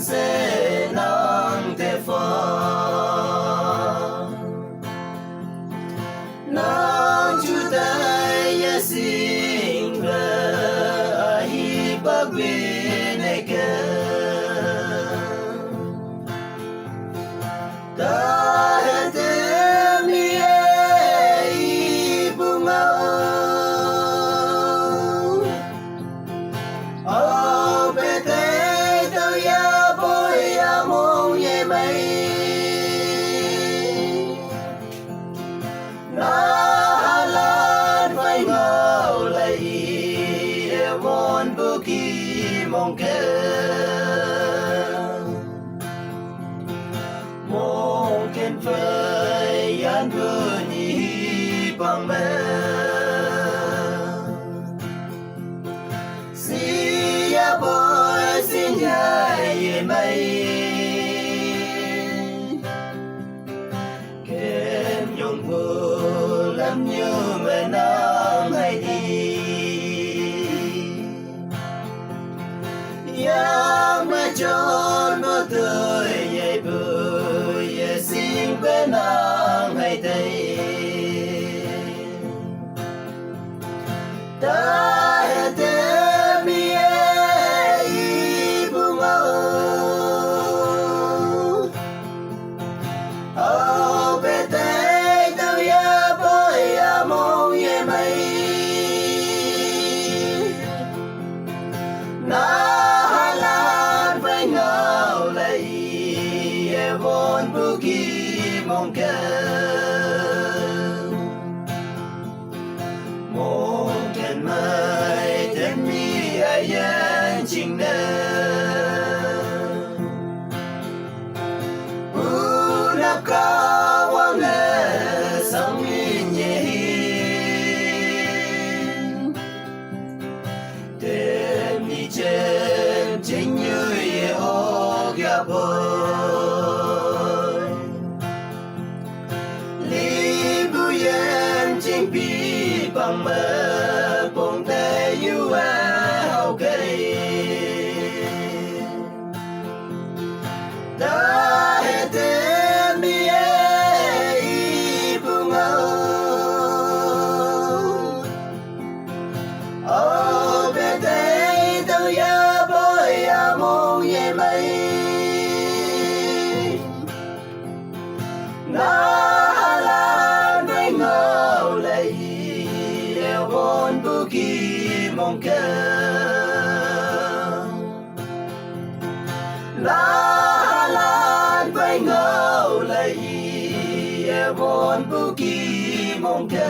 sẽ nắng thế pha nắng chú tay ya sinh ra hi bạc bên này kia ta hết em đi ai buông áo bên tay tao ya boy ya mong ye mây na halan phải ngao lại mòn bờ kỳ mong kề mong kén phải yan bờ nhị bằng mẹ si ya boy xin ya ye mây kén nhung bờ làm như mẹ nắng hay đi yang mẹ tròn mơ tươi ye bờ ye xin bên nắng hay đây ta hết em đi ai buông áo bên tay tao ya boy ya mong ye mây na halan phải ngao lại ye von bu ki mong kề mong kén mai tên mi ai yên chính nè u nắp cao quang nè sang mi nhẹ tên mi trên chính như ye ô gia bơi li bu yên chính bi bằng mơ bông tay yêu hao cây ta hết em đi ai buông áo bên tay tao ya boy ya mong ye mây na halan phải ngao lại eo von bu ki mong kề na halan phải ngao lại eo von bu ki mong kề